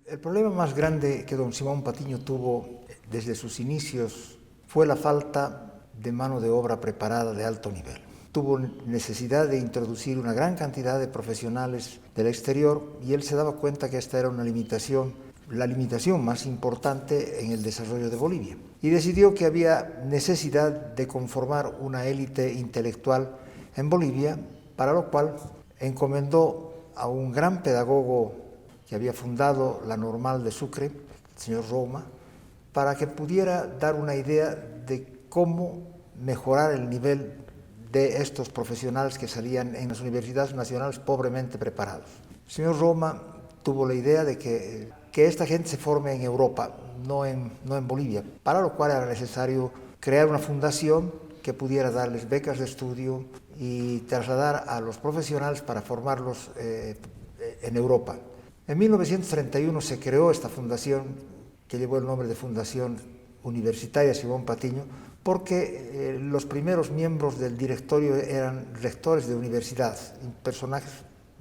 El problema más grande que don Simón Patiño tuvo desde sus inicios fue la falta de mano de obra preparada de alto nivel. Tuvo necesidad de introducir una gran cantidad de profesionales del exterior y él se daba cuenta que esta era una limitación, la limitación más importante en el desarrollo de Bolivia. Y decidió que había necesidad de conformar una élite intelectual en Bolivia, para lo cual encomendó a un gran pedagogo que había fundado la Normal de Sucre, el señor Roma, para que pudiera dar una idea de cómo mejorar el nivel de estos profesionales que salían en las universidades nacionales pobremente preparados. El señor Roma tuvo la idea de que esta gente se forme en Europa, no en Bolivia, para lo cual era necesario crear una fundación que pudiera darles becas de estudio y trasladar a los profesionales para formarlos en Europa. En 1931 se creó esta fundación, que llevó el nombre de Fundación Universitaria Simón Patiño, porque los primeros miembros del directorio eran rectores de universidad, personajes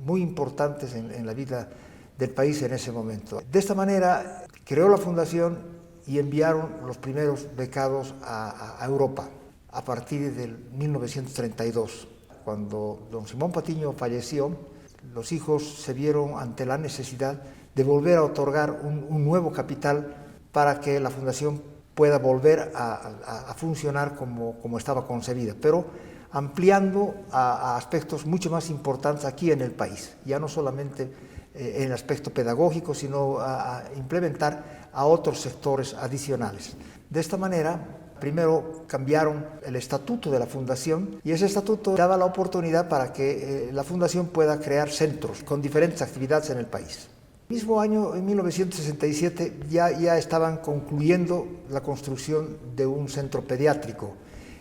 muy importantes en la vida del país en ese momento. De esta manera creó la fundación y enviaron los primeros becados a Europa a partir del 1932. Cuando don Simón Patiño falleció, los hijos se vieron ante la necesidad de volver a otorgar un nuevo capital para que la fundación pueda volver a funcionar como estaba concebida, pero ampliando a aspectos mucho más importantes aquí en el país, ya no solamente en el aspecto pedagógico, sino a implementar a otros sectores adicionales. De esta manera, primero cambiaron el estatuto de la fundación y ese estatuto daba la oportunidad para que la fundación pueda crear centros con diferentes actividades en el país. El mismo año, en 1967, ya estaban concluyendo la construcción de un centro pediátrico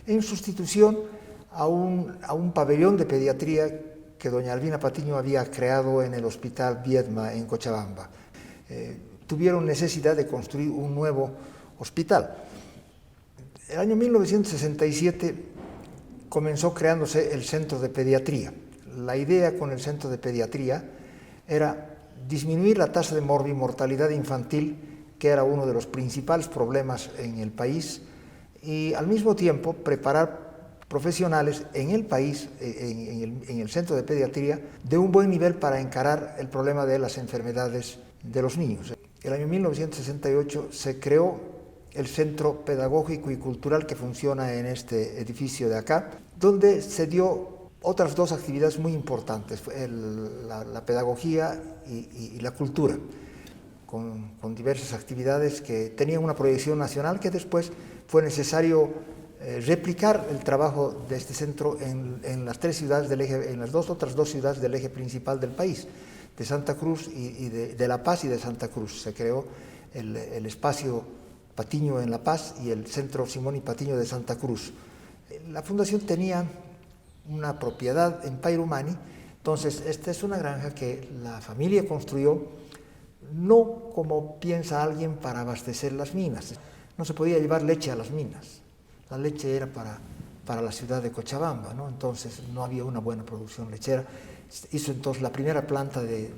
en sustitución a un pabellón de pediatría que doña Albina Patiño había creado en el Hospital Viedma en Cochabamba. Tuvieron necesidad de construir un nuevo hospital. El año 1967 comenzó creándose el Centro de Pediatría. La idea con el Centro de Pediatría era disminuir la tasa de morbimortalidad infantil, que era uno de los principales problemas en el país, y al mismo tiempo preparar profesionales en el país, en el Centro de Pediatría, de un buen nivel para encarar el problema de las enfermedades de los niños. El año 1968 se creó el Centro Pedagógico y Cultural que funciona en este edificio de acá, donde se dio otras dos actividades muy importantes, la pedagogía y la cultura, con diversas actividades que tenían una proyección nacional, que después fue necesario replicar el trabajo de este centro en las tres ciudades del eje, en las otras dos ciudades del eje principal del país, de Santa Cruz y de La Paz y de Santa Cruz. Se creó el espacio Patiño en La Paz y el Centro Simón y Patiño de Santa Cruz. La fundación tenía una propiedad en Pairumani, entonces esta es una granja que la familia construyó no como piensa alguien para abastecer las minas. No se podía llevar leche a las minas, la leche era para la ciudad de Cochabamba, ¿no? Entonces no había una buena producción lechera. Hizo entonces la primera planta de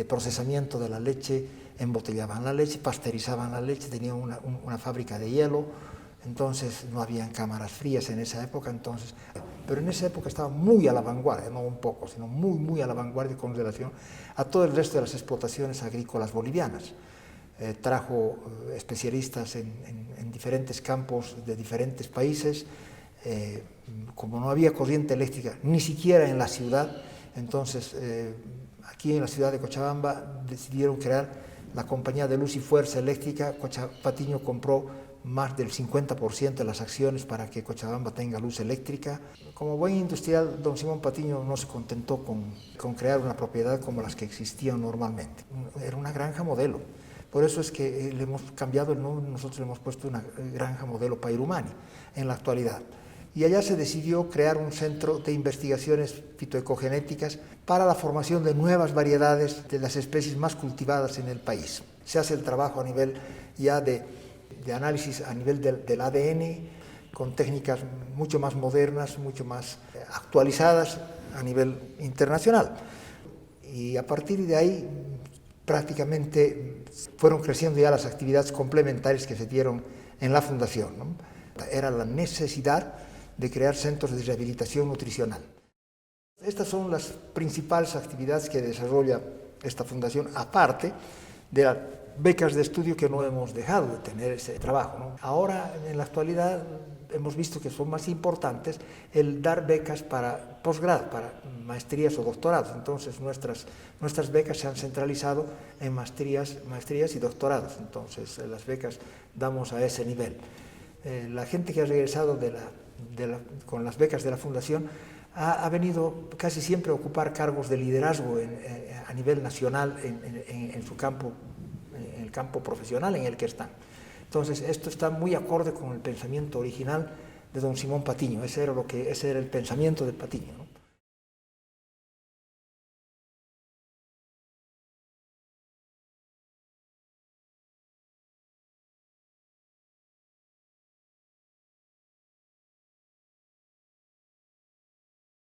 procesamiento de la leche, embotellaban la leche, pasteurizaban la leche, tenían una fábrica de hielo, entonces no habían cámaras frías en esa época, entonces, pero en esa época estaba muy a la vanguardia, no un poco, sino muy a la vanguardia con relación a todo el resto de las explotaciones agrícolas bolivianas. Trajo especialistas en diferentes campos de diferentes países. Como no había corriente eléctrica, ni siquiera en la ciudad, entonces aquí en la ciudad de Cochabamba decidieron crear la compañía de luz y fuerza eléctrica. Patiño compró más del 50% de las acciones para que Cochabamba tenga luz eléctrica. Como buen industrial, don Simón Patiño no se contentó con crear una propiedad como las que existían normalmente. Era una granja modelo. Por eso es que le hemos cambiado el nombre, nosotros le hemos puesto una granja modelo Pairumani en la actualidad. Y allá se decidió crear un centro de investigaciones fitoecogenéticas para la formación de nuevas variedades de las especies más cultivadas en el país. Se hace el trabajo a nivel ya de análisis a nivel del ADN, con técnicas mucho más modernas, mucho más actualizadas a nivel internacional. Y a partir de ahí prácticamente fueron creciendo ya las actividades complementarias que se dieron en la fundación, ¿no? Era la necesidad de crear centros de rehabilitación nutricional. Estas son las principales actividades que desarrolla esta fundación, aparte de las becas de estudio, que no hemos dejado de tener ese trabajo, ¿no? Ahora, en la actualidad, hemos visto que son más importantes el dar becas para posgrado, para maestrías o doctorados. Entonces, nuestras becas se han centralizado en maestrías y doctorados. Entonces, las becas damos a ese nivel. La gente que ha regresado con las becas de la Fundación ha venido casi siempre a ocupar cargos de liderazgo a nivel nacional en su campo, en el campo profesional en el que están. Entonces, esto está muy acorde con el pensamiento original de don Simón Patiño. Ese era el pensamiento de Patiño, ¿no?